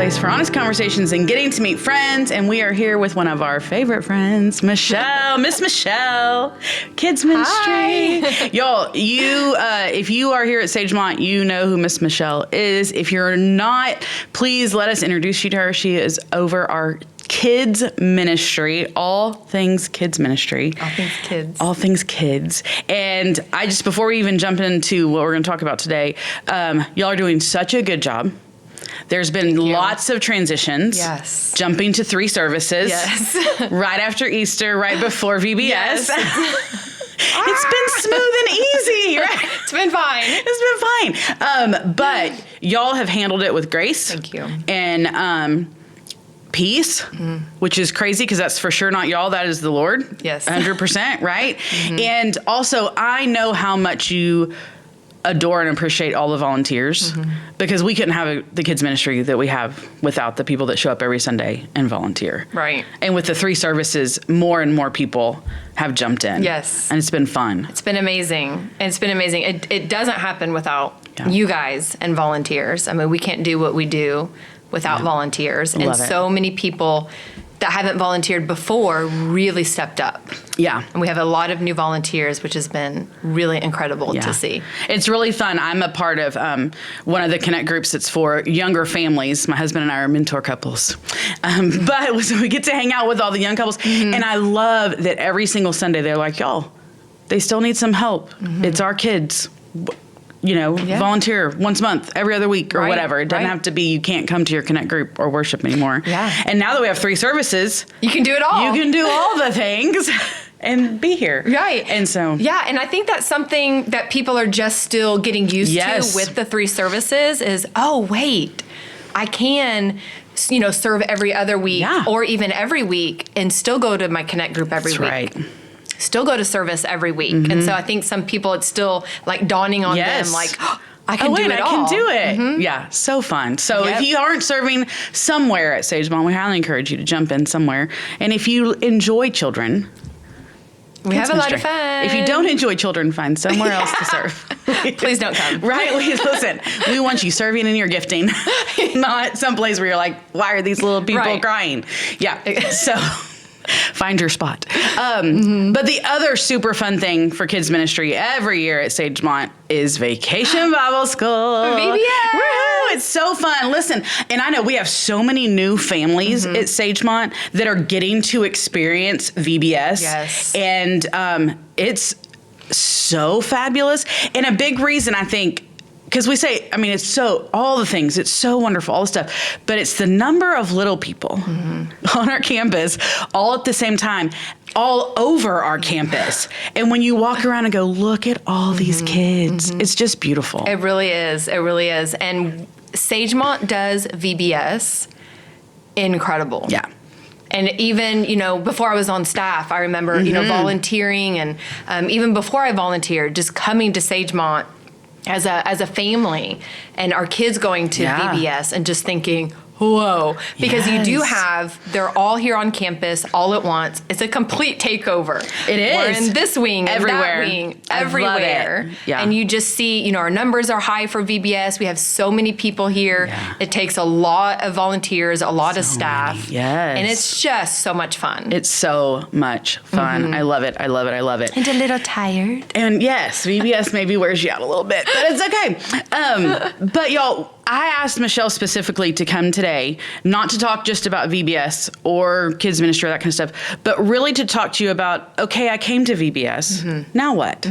place for honest conversations and getting to meet friends. And we are here with one of our favorite friends, Michelle, Miss Michelle, Kids Ministry. Hi. Y'all, if you are here at Sagemont, you know who Miss Michelle is. If you're not, please let us introduce you to her. She is over our kids ministry, all things kids ministry. All things kids. All things kids. And before we even jump into what we're going to talk about today, y'all are doing such a good job. There's been lots of transitions. Yes. Jumping to 3 services. Yes. Right after Easter, right before VBS. Yes. It's been smooth and easy, right? It's been fine. It's been fine. But y'all have handled it with grace. Thank you. And peace, which is crazy because that's for sure not y'all. That is the Lord. Yes. 100%, right? And also, I know how much you adore and appreciate all the volunteers because we couldn't have the kids ministry that we have without the people that show up every Sunday and volunteer. Right. And with the 3 services, more and more people have jumped in. Yes. And it's been fun. It's been amazing. It's been amazing. It doesn't happen without you guys and volunteers. I mean, we can't do what we do without volunteers. Love and it. so many people that haven't volunteered before really stepped up. Yeah. And we have a lot of new volunteers, which has been really incredible to see. It's really fun. I'm a part of one of the Connect groups that's for younger families. My husband and I are mentor couples. But so we get to hang out with all the young couples. And I love that every single Sunday they're like, y'all, they still need some help. It's our kids. Volunteer once a month, every other week or whatever. It doesn't have to be, you can't come to your Connect group or worship anymore. Yeah. And now that we have 3 services, You can do it all. you can do all the things and be here. Right. And so. Yeah, and I think that's something that people are just still getting used to with the 3 services is, oh, wait, I can, serve every other week or even every week and still go to my Connect group every week. Right. Still go to service every week. And so I think some people, it's still like dawning on them, like, oh, I can do it all. I can do it. Yeah, so fun. So if you aren't serving somewhere at Sagemont, we highly encourage you to jump in somewhere. And if you enjoy children, we have a lot of fun. If you don't enjoy children, find somewhere else to serve. Please don't come. Right? Listen, we want you serving in your gifting, not someplace where you're like, why are these little people crying? Yeah. So find your spot. But the other super fun thing for kids ministry every year at Sagemont is Vacation Bible School. VBS! Woohoo! It's so fun. Listen, and I know we have so many new families at Sagemont that are getting to experience VBS. Yes. And it's so fabulous. And a big reason, I think, because we say, it's all the things, it's so wonderful, all the stuff, but it's the number of little people on our campus all at the same time, all over our campus. And when you walk around and go, look at all these kids, it's just beautiful. It really is. It really is. And Sagemont does VBS incredible. Yeah. And even, before I was on staff, I remember, volunteering and even before I volunteered, just coming to Sagemont as a family and our kids going to VBS and just thinking, whoa, because they're all here on campus all at once. It's a complete takeover. It is. We're in this wing, everywhere. and that wing, I everywhere. love it. Yeah. And you just see, our numbers are high for VBS. We have so many people here. Yeah. It takes a lot of volunteers, a lot of staff. Yes. And it's just so much fun. It's so much fun. I love it. I love it. I love it. And a little tired. And yes, VBS maybe wears you out a little bit, but it's okay. But y'all, I asked Michelle specifically to come today, not to talk just about VBS or kids ministry, that kind of stuff, but really to talk to you about, okay, I came to VBS. Now what?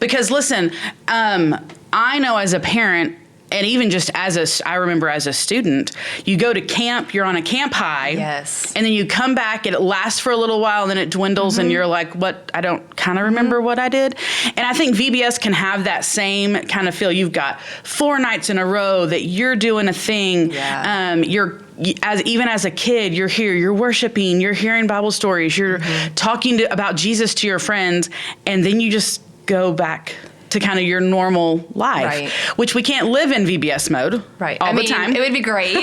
Because listen, I know as a parent, and even just I remember as a student, you go to camp, you're on a camp high. Yes. And then you come back and it lasts for a little while and then it dwindles and you're like, what? I don't kind of remember what I did. And I think VBS can have that same kind of feel. You've got 4 nights in a row that you're doing a thing. Yeah. Even as a kid, you're here, you're worshiping, you're hearing Bible stories, you're talking about Jesus to your friends, and then you just go back to kind of your normal life, which we can't live in VBS mode all the time. It would be great.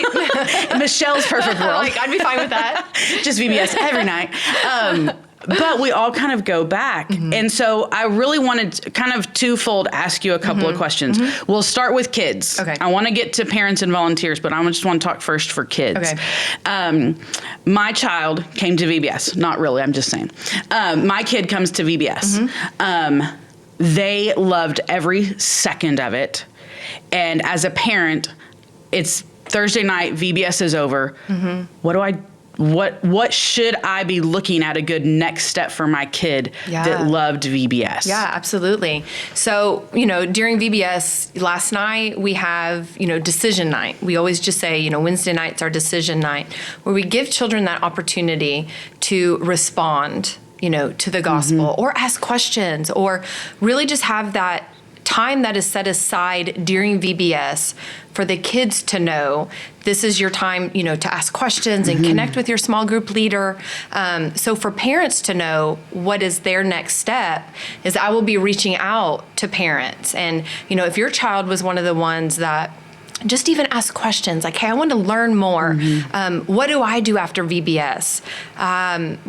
Michelle's perfect world. I'd be fine with that. Just VBS every night. but we all kind of go back. And so I really wanted to kind of twofold ask you a couple of questions. We'll start with kids. Okay. I want to get to parents and volunteers, but I just want to talk first for kids. Okay. My child came to VBS. Not really, I'm just saying. My kid comes to VBS. They loved every second of it. And as a parent, it's Thursday night, VBS is over. What should I be looking at a good next step for my kid that loved VBS? Yeah, absolutely. So, during VBS last night, we have, decision night. We always just say, Wednesday night's our decision night, where we give children that opportunity to respond, to the gospel or ask questions or really just have that time that is set aside during VBS for the kids to know this is your time, to ask questions and connect with your small group leader. So for parents to know what is their next step is I will be reaching out to parents. And, if your child was one of the ones that just even ask questions like, hey, I want to learn more. What do I do after VBS?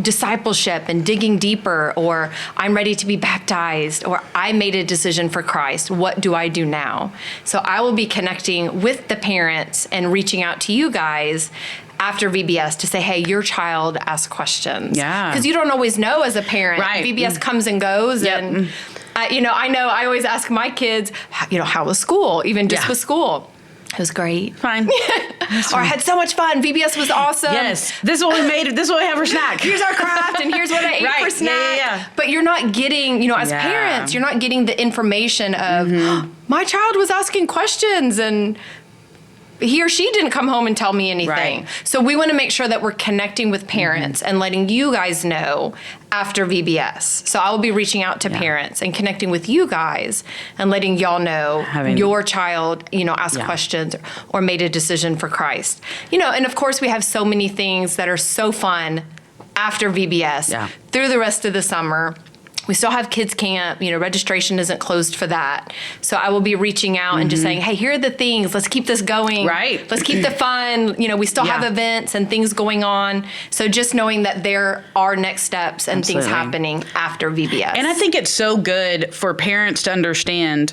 Discipleship and digging deeper, or I'm ready to be baptized, or I made a decision for Christ. What do I do now? So I will be connecting with the parents and reaching out to you guys after VBS to say, hey, your child asked questions. Yeah. Because you don't always know as a parent. Right. VBS comes and goes. And, I know I always ask my kids, how was school? Even just with school. It was great. Fine. Or I had so much fun. VBS was awesome. Yes. This is what we made. This is what we have for snack. Here's our craft, and here's what I ate for snack. Yeah. But you're not getting, as parents, you're not getting the information of, my child was asking questions, and he or she didn't come home and tell me anything. Right. So we want to make sure that we're connecting with parents and letting you guys know after VBS. So I will be reaching out to parents and connecting with you guys and letting y'all know your child, asked questions or made a decision for Christ. And of course we have so many things that are so fun after VBS through the rest of the summer. We still have kids camp, registration isn't closed for that. So I will be reaching out and just saying, hey, here are the things. Let's keep this going. Right. Let's keep the fun. We still have events and things going on. So just knowing that there are next steps and things happening after VBS. And I think it's so good for parents to understand,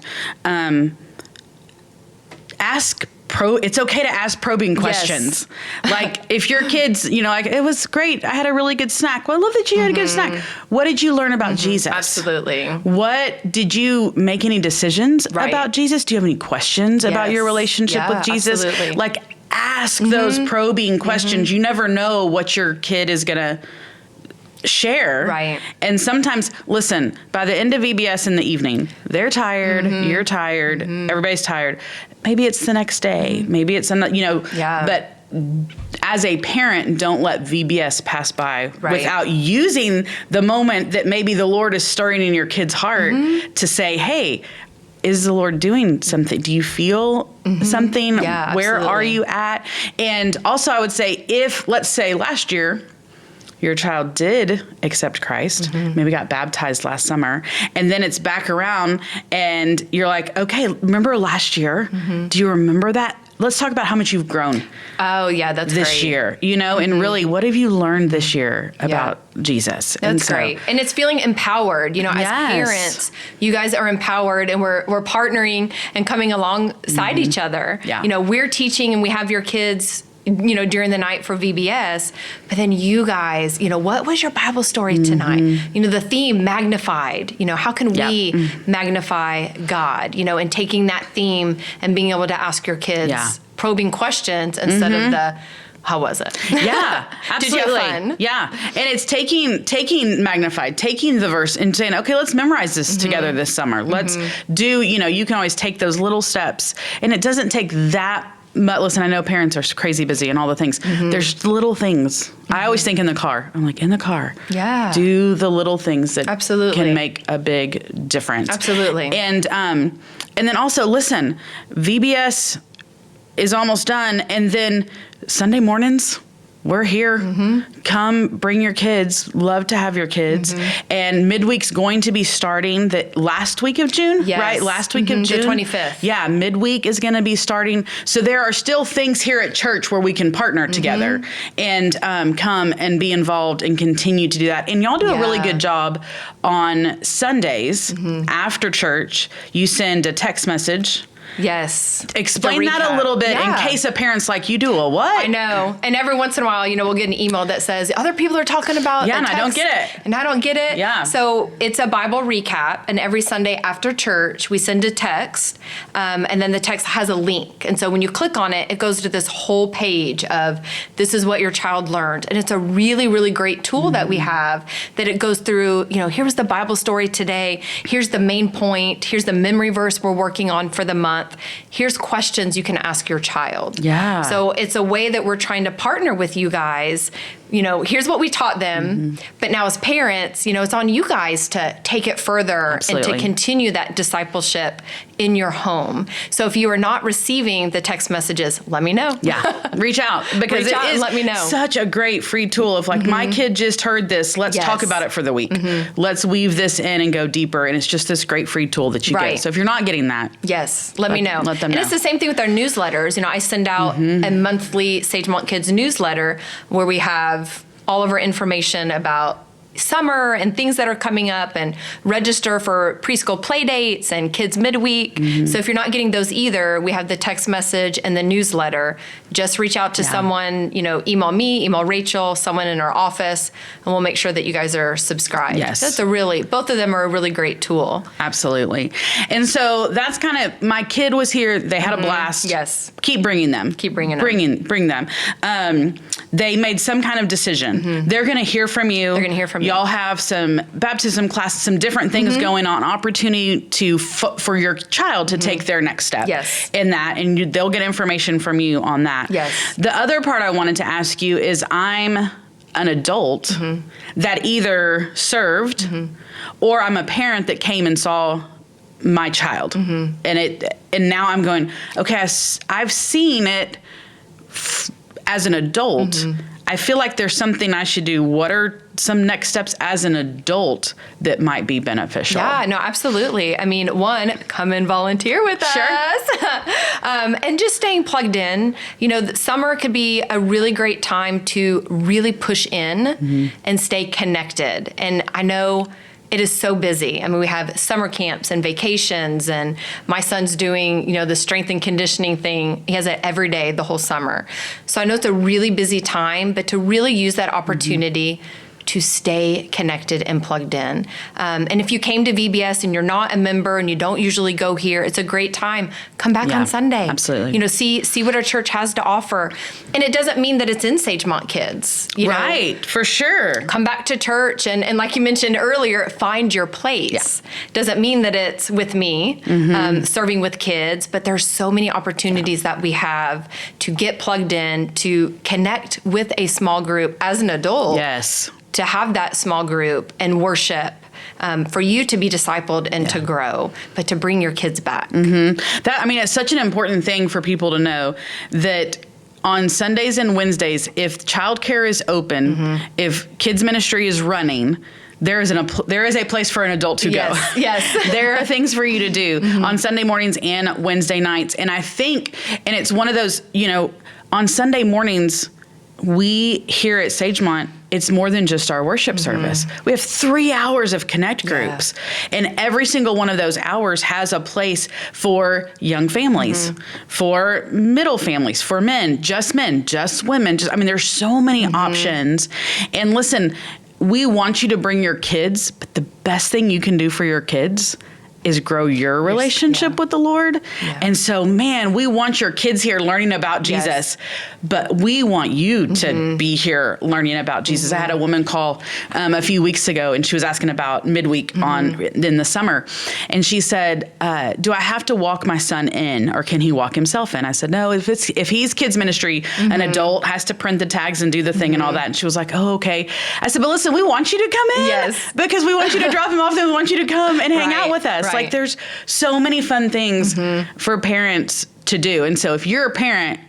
it's okay to ask probing questions. Yes. Like if your kids, it was great. I had a really good snack. Well, I love that you had a good snack. What did you learn about Jesus? Absolutely. What did you make any decisions about Jesus? Do you have any questions about your relationship with Jesus? Absolutely. Like ask those probing questions. You never know what your kid is going to share. Right. And sometimes, listen, by the end of VBS in the evening, they're tired, you're tired, everybody's tired. Maybe it's the next day. Maybe it's, but as a parent, don't let VBS pass by without using the moment that maybe the Lord is stirring in your kid's heart to say, hey, is the Lord doing something? Do you feel something? Yeah, Where absolutely. are you at? And also I would say, if, let's say last year, your child did accept Christ, maybe got baptized last summer, and then it's back around and you're like, okay, remember last year? Do you remember that? Let's talk about how much you've grown. Oh, yeah, that's this great. year, and really, what have you learned this year about Jesus? That's great. And it's feeling empowered, as parents, you guys are empowered and we're partnering and coming alongside each other. Yeah. We're teaching and we have your kids during the night for VBS, but then you guys, what was your Bible story tonight? The theme magnified, how can we magnify God, and taking that theme and being able to ask your kids probing questions instead of the, how was it? Yeah, absolutely. Did you have fun? Yeah. And it's taking magnified, taking the verse and saying, okay, let's memorize this together this summer. Let's do, you can always take those little steps, and it doesn't take that. But listen, I know parents are crazy busy and all the things. There's little things. I always think in the car. I'm like, in the car. Yeah. Do the little things that Absolutely. can make a big difference. Absolutely. And then also, listen, VBS is almost done. And then Sunday mornings, we're here. Come bring your kids. Love to have your kids. And midweek's going to be starting the last week of June, right? Last week of June. The 25th. Yeah, midweek is going to be starting. So there are still things here at church where we can partner together and come and be involved and continue to do that. And y'all do a really good job on Sundays after church. You send a text message. Yes. Explain that a little bit in case a parent's like, you do a what? I know. And every once in a while, we'll get an email that says, other people are talking about and I don't get it. And I don't get it. Yeah. So it's a Bible recap. And every Sunday after church, we send a text. And then the text has a link. And so when you click on it, it goes to this whole page of this is what your child learned. And it's a really, really great tool that we have that it goes through, here was the Bible story today. Here's the main point. Here's the memory verse we're working on for the month. Here's questions you can ask your child. Yeah. So it's a way that we're trying to partner with you guys. Here's what we taught them. But now as parents, it's on you guys to take it further and to continue that discipleship in your home. So if you are not receiving the text messages, let me know. Yeah. Reach out because it is let me know. Such a great free tool of like, my kid just heard this. Let's talk about it for the week. Let's weave this in and go deeper. And it's just this great free tool that you get. So if you're not getting that. Yes. Let me know. Let them know. And it's the same thing with our newsletters. I send out a monthly Sagemont Kids newsletter where we have all of our information about summer and things that are coming up and register for preschool play dates and kids midweek. So if you're not getting those either, we have the text message and the newsletter. Just reach out to someone, email me, email Rachel, someone in our office, and we'll make sure that you guys are subscribed. Yes. Both of them are a really great tool. Absolutely. And so that's kind of, my kid was here. They had a blast. Yes. Keep bringing them. Bring them. They made some kind of decision. They're going to hear from you. Y'all have some baptism classes, some different things going on, opportunity for your child to take their next step in that, and they'll get information from you on that. Yes. The other part I wanted to ask you is I'm an adult that either served or I'm a parent that came and saw my child. And now I'm going, okay, I've seen it as an adult. I feel like there's something I should do. What are some next steps as an adult that might be beneficial? Yeah, no, absolutely. I mean, one, come and volunteer with us. And just staying plugged in. Summer could be a really great time to really push in and stay connected. And I know it is so busy. I mean, we have summer camps and vacations, and my son's doing, the strength and conditioning thing. He has it every day, the whole summer. So I know it's a really busy time, but to really use that opportunity to stay connected and plugged in. And if you came to VBS and you're not a member and you don't usually go here, it's a great time. Come back on Sunday. Absolutely. See what our church has to offer. And it doesn't mean that it's in Sagemont Kids. Right, for sure. Come back to church and like you mentioned earlier, find your place. Doesn't mean that it's with me, serving with kids, but there's so many opportunities that we have to get plugged in, to connect with a small group as an adult. Yes. To have that small group and worship, for you to be discipled and to grow, but to bring your kids back. It's such an important thing for people to know that on Sundays and Wednesdays, if childcare is open, if kids ministry is running, there is a place for an adult to go. Yes. There are things for you to do on Sunday mornings and Wednesday nights. And I think, and it's one of those, on Sunday mornings, we here at Sagemont, it's more than just our worship service. We have 3 hours of connect groups, and every single one of those hours has a place for young families, for middle families, for men, just women. There's so many options. And listen, we want you to bring your kids, but the best thing you can do for your kids is grow your relationship with the Lord. And so, man, we want your kids here learning about Jesus, but we want you to be here learning about Jesus. I had a woman call a few weeks ago, and she was asking about midweek in the summer. And she said, do I have to walk my son in, or can he walk himself in? I said, no, if he's kids ministry, an adult has to print the tags and do the thing and all that. And she was like, oh, okay. I said, but listen, we want you to come in because we want you to drop him off, and we want you to come and hang out with us. Like, there's so many fun things for parents to do. And so if you're a parent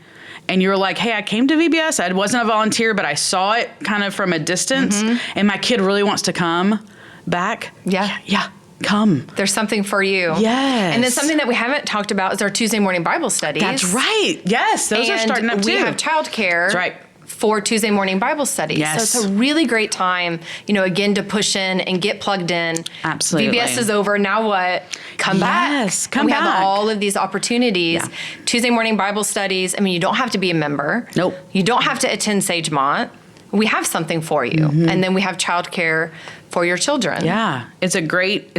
and you're like, hey, I came to VBS. I wasn't a volunteer, but I saw it kind of from a distance, and my kid really wants to come back. Yeah. Come. There's something for you. Yes. And then something that we haven't talked about is our Tuesday morning Bible studies. That's right. Yes, those are starting up too. We have childcare. That's right. For Tuesday morning Bible studies. Yes. So it's a really great time, again, to push in and get plugged in. Absolutely. VBS is over. Now what? Come back. Yes, come back. We have all of these opportunities. Yeah. Tuesday morning Bible studies. I mean, you don't have to be a member. Nope. You don't have to attend Sagemont. We have something for you. And then we have childcare for your children. Yeah, it's a great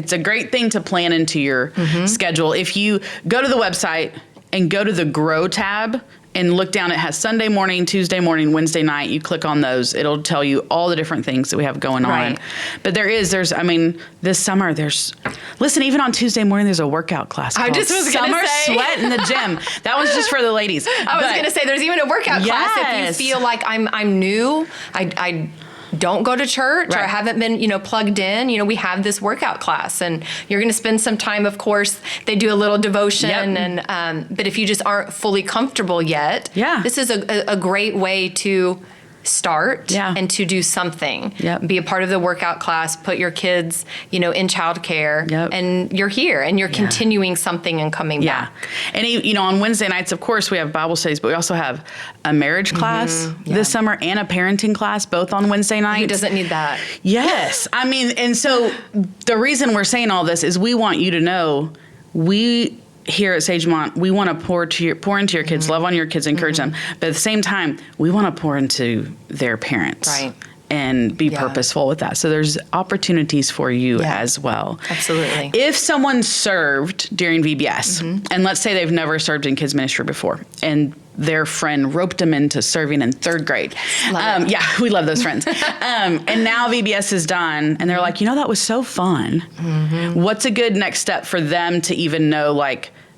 thing to plan into your schedule. If you go to the website and go to the Grow tab and look down, it has Sunday morning, Tuesday morning, Wednesday night. You click on those, it'll tell you all the different things that we have going on. But this summer listen, even on Tuesday morning, there's a workout class called Summer Sweat in the Gym. That was just for the ladies. I was going to say, there's even a workout class if you feel like I'm new, I don't go to church or I haven't been, plugged in. We have this workout class, and you're going to spend some time. Of course, they do a little devotion, and but if you just aren't fully comfortable yet, this is a great way to start and to do something. Be a part of the workout class. Put your kids, in childcare, and you're here and you're continuing something and coming back. And on Wednesday nights, of course, we have Bible studies, but we also have a marriage class this summer and a parenting class, both on Wednesday nights. Who doesn't need that? Yes, and so the reason we're saying all this is we want you to know here at Sagemont, we want to pour into your kids, love on your kids, encourage them. But at the same time, we want to pour into their parents. Right. And be purposeful with that. So there's opportunities for you as well. Absolutely. If someone served during VBS, and let's say they've never served in kids ministry before, and their friend roped them into serving in third grade. We love those friends. And now VBS is done, and they're like, that was so fun. What's a good next step for them to even know,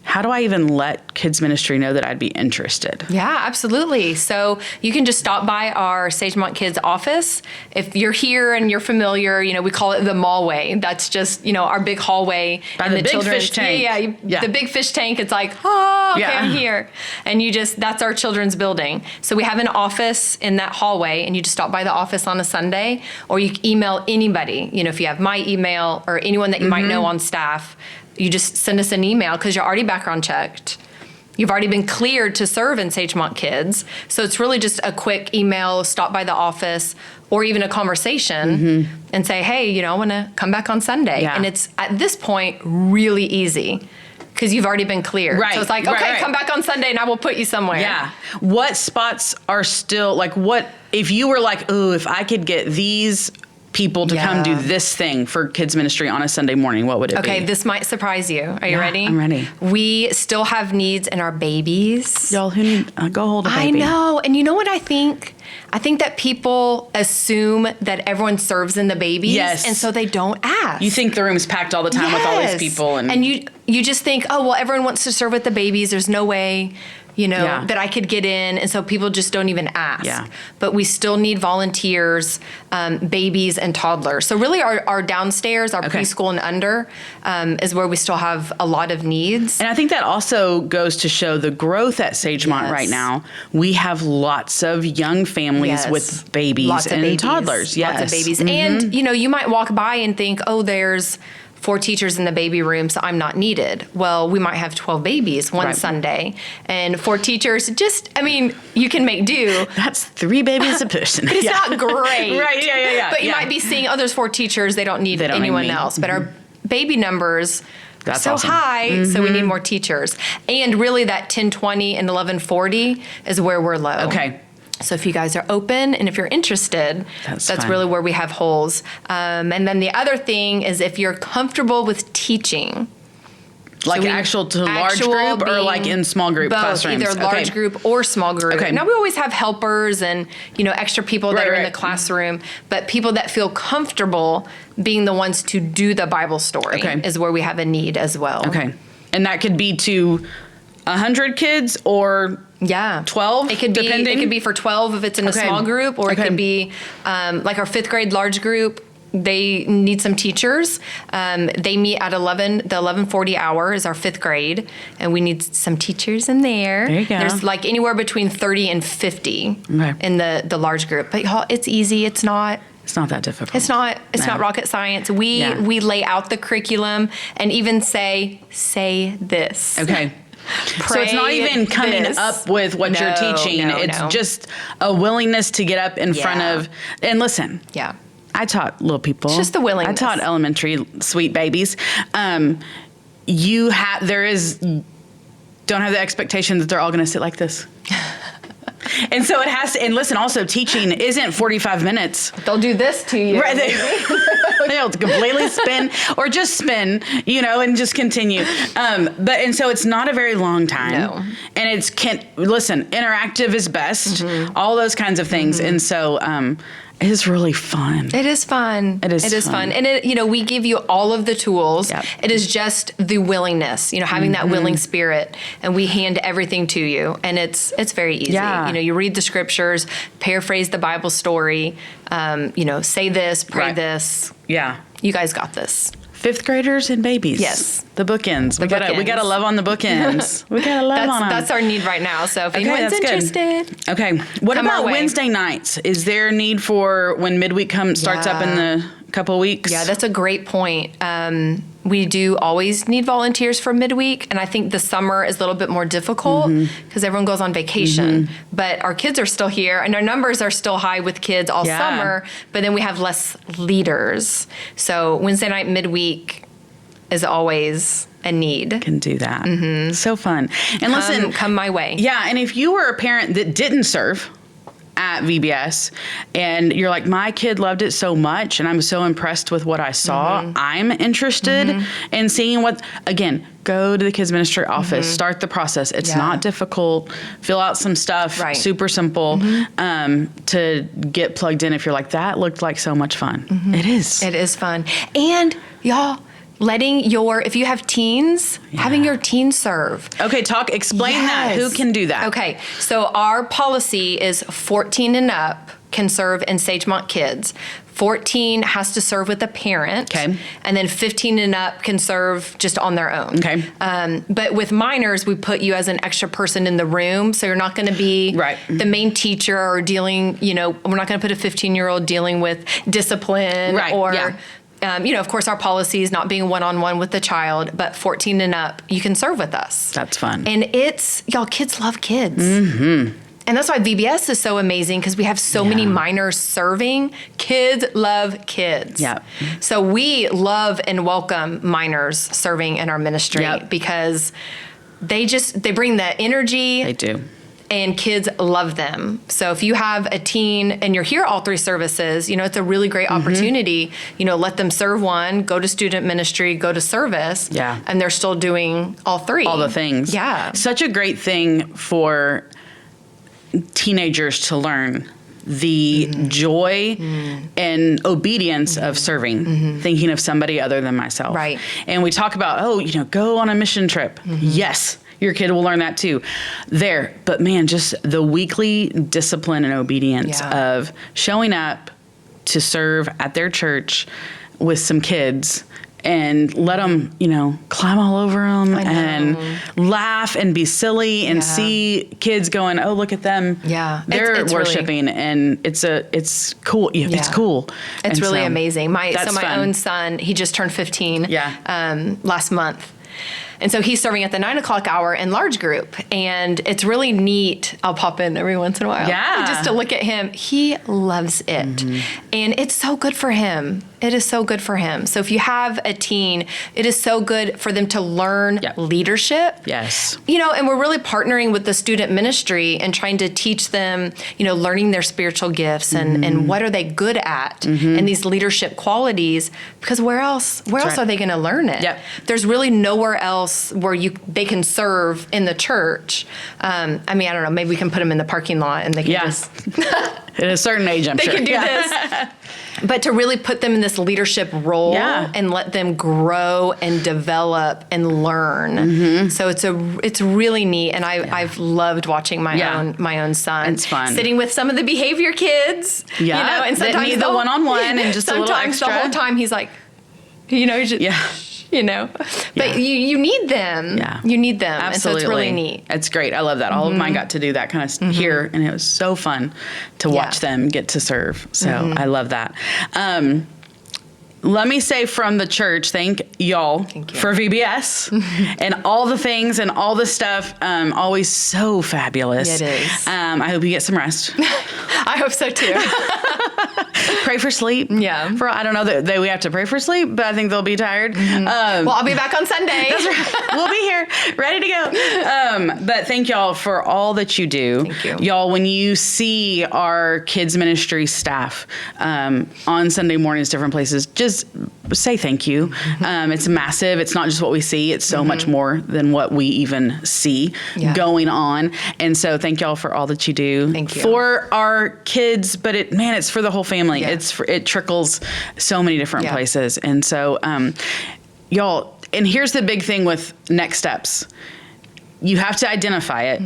how do I even let kids ministry know that I'd be interested? Yeah, absolutely. So you can just stop by our Sagemont Kids office. If you're here and you're familiar, we call it the mallway. That's just, our big hallway. By the big fish tank. The big fish tank. It's like, I'm here. And that's our children's building. So we have an office in that hallway, and you just stop by the office on a Sunday, or you can email anybody. If you have my email or anyone that you might know on staff, you just send us an email because you're already background checked. You've already been cleared to serve in Sagemont Kids. So it's really just a quick email, stop by the office, or even a conversation and say, hey, I want to come back on Sunday. And it's, at this point, really easy because you've already been cleared. So it's like, okay, come back on Sunday and I will put you somewhere. Yeah. What spots are still, if you were like, if I could get these people to come do this thing for kids ministry on a Sunday morning, what would it be? Okay, this might surprise you. Are you ready? I'm ready. We still have needs in our babies. Y'all who need, go hold a baby. I know. And you know what I think? I think that people assume that everyone serves in the babies. Yes. And so they don't ask. You think the room's packed all the time with all these people. And you just think, everyone wants to serve with the babies. There's no way that I could get in. And so people just don't even ask. Yeah. But we still need volunteers, babies and toddlers. So really our downstairs, our preschool and under, is where we still have a lot of needs. And I think that also goes to show the growth at Sagemont right now. We have lots of young families with babies and toddlers. Lots of babies. And, you might walk by and think, there's 4 teachers in the baby room, so I'm not needed. Well, we might have 12 babies one Sunday, and 4 teachers, you can make do. That's 3 babies a person. But it's not great. Yeah. But you might be seeing, there's 4 teachers, they don't need anyone else. But our baby numbers are so high, so we need more teachers. And really that 1020 and 1140 is where we're low. Okay. So if you guys are open and if you're interested, that's really where we have holes. And then the other thing is if you're comfortable with teaching. Like actual large group or like in small group classrooms? Either large group or small group. Okay. Now we always have helpers and, extra people that are in the classroom, but people that feel comfortable being the ones to do the Bible story is where we have a need as well. Okay. And that could be to 100 kids or 12? It could be for 12 if it's in a small group, or it could be like our 5th grade large group. they need some teachers. They meet at 11, the 11:40 hour is our 5th grade, and we need some teachers in there. There you go. There's like anywhere between 30 and 50 in the large group. But y'all, it's easy. It's not that difficult. It's not rocket science. We lay out the curriculum and even say this. Okay. So it's not even coming up with what you're teaching. It's just a willingness to get up in front of, and listen. Yeah. I taught little people. It's just the willingness. I taught elementary sweet babies. Don't have the expectation that they're all going to sit like this. And so it has to, and listen, also teaching isn't 45 minutes. They'll do this to you. Right. They'll completely spin or just spin, and just continue. And so it's not a very long time. No. And interactive is best, all those kinds of things. And so, it is really fun. It is fun. It is fun. And we give you all of the tools. Yep. It is just the willingness, having that willing spirit, and we hand everything to you, and it's very easy. Yeah. You read the scriptures, paraphrase the Bible story, say this, pray this. Yeah. You guys got this. 5th graders and babies. Yes. The bookends. We gotta love on the bookends. We gotta love on them. That's our need right now. So if anyone's interested. Good. Okay. What about Wednesday nights? Is there a need for when midweek starts up in the couple weeks? Yeah, that's a great point. We do always need volunteers for midweek, and I think the summer is a little bit more difficult because everyone goes on vacation. But our kids are still here, and our numbers are still high with kids all summer, but then we have less leaders. So Wednesday night midweek is always a need. Can do that. So fun. And listen, come my way. Yeah, and if you were a parent that didn't serve at VBS and you're like, my kid loved it so much and I'm so impressed with what I saw, I'm interested in seeing go to the kids ministry office, start the process. It's not difficult. Fill out some stuff, super simple, to get plugged in if you're like, that looked like so much fun. It is. It is fun. And y'all, if you have teens, having your teens serve. Okay, explain that. Who can do that? Okay, so our policy is 14 and up can serve in Sagemont Kids. 14 has to serve with a parent. Okay. And then 15 and up can serve just on their own. Okay. But with minors, we put you as an extra person in the room. So you're not going to be the main teacher or dealing, we're not going to put a 15-year-old dealing with discipline or... of course, our policy is not being one-on-one with the child, but 14 and up, you can serve with us. That's fun. And kids love kids. And that's why VBS is so amazing, because we have so many minors serving. Kids love kids. Yeah. So we love and welcome minors serving in our ministry because they bring the energy. They do. And kids love them. So if you have a teen and you're here all 3 services, it's a really great opportunity. Let them serve one, go to student ministry, go to service. Yeah. And they're still doing all 3. All the things. Yeah. Such a great thing for teenagers to learn. The joy and obedience of serving, thinking of somebody other than myself. Right. And we talk about, go on a mission trip. Yes. Your kid will learn that too. But man, just the weekly discipline and obedience of showing up to serve at their church with some kids and let them, climb all over them and laugh and be silly and see kids going, oh, look at them. Yeah. They're worshiping and it's cool. It's cool. It's really amazing. My fun. own son, he just turned 15 last month. And so he's serving at the 9 o'clock hour in large group. And it's really neat. I'll pop in every once in a while. Yeah. Just to look at him. He loves it. And it's so good for him. It is so good for him. So if you have a teen, it is so good for them to learn leadership. Yes. And we're really partnering with the student ministry and trying to teach them, learning their spiritual gifts and what are they good at and these leadership qualities, because where else are they going to learn it? Yep. There's really nowhere else else where they can serve in the church. I mean, I don't know, maybe we can put them in the parking lot and they can just at a certain age, I'm they sure. can do this. But to really put them in this leadership role and let them grow and develop and learn. So it's really neat, and I've loved watching my own son. It's fun. Sitting with some of the behavior kids. Yeah, you know, and sometimes need the one-on-one and just a little extra. The whole time he's like, you know, you know, but you need them. Yeah. You need them. Absolutely. And so it's really neat. It's great. I love that. All of mine got to do that kind of here, and it was so fun to watch them get to serve. So I love that. Let me say from the church, thank y'all for VBS and all the things and all the stuff. Always so fabulous. It is. I hope you get some rest. I hope so too. Pray for sleep. Yeah. I don't know that we have to pray for sleep, but I think they'll be tired. Well, I'll be back on Sunday. That's right. We'll be here, ready to go. But thank y'all for all that you do. Thank you. Y'all, when you see our kids ministry staff on Sunday mornings, different places, just say thank you. It's massive. It's not just what we see. It's so much more than what we even see going on. And so thank y'all for all that you do. Thank you. For our kids, but it's for the whole family. Yeah. It trickles so many different places. And so y'all, and here's the big thing with next steps. You have to identify it,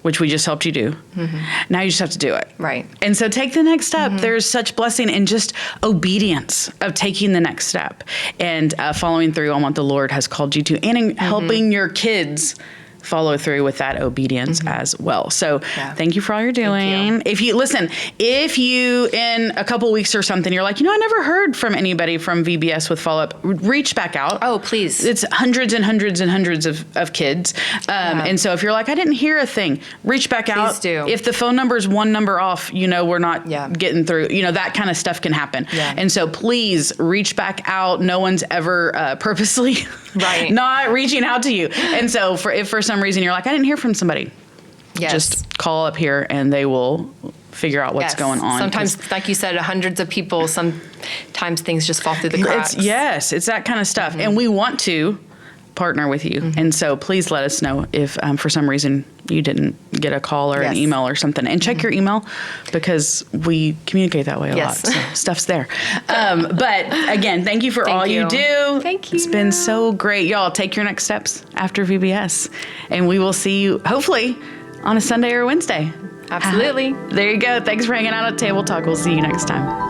which we just helped you do. Now you just have to do it. Right. And so take the next step. There's such blessing in just obedience of taking the next step and following through on what the Lord has called you to, and in helping your kids follow through with that obedience as well. So thank you for all you're doing. If you in a couple weeks or something, you're like, I never heard from anybody from VBS with follow-up, reach back out. Oh, please. It's hundreds and hundreds and hundreds of kids. And so if you're like, I didn't hear a thing, reach back out. Please do. If the phone number is one number off, we're not getting through, that kind of stuff can happen. Yeah. And so please reach back out. No one's ever purposely not reaching out to you. And so if for some reason you're like, I didn't hear from somebody, just call up here and they will figure out what's going on. Sometimes, like you said, hundreds of people, sometimes things just fall through the cracks. It's that kind of stuff. And we want to partner with you. And so please let us know if for some reason you didn't get a call or an email or something. And check your email, because we communicate that way a lot. So stuff's there. But again, thank you for all you do. Thank you. It's been so great. Y'all, take your next steps after VBS. And we will see you, hopefully, on a Sunday or Wednesday. Absolutely. There you go. Thanks for hanging out at Table Talk. We'll see you next time.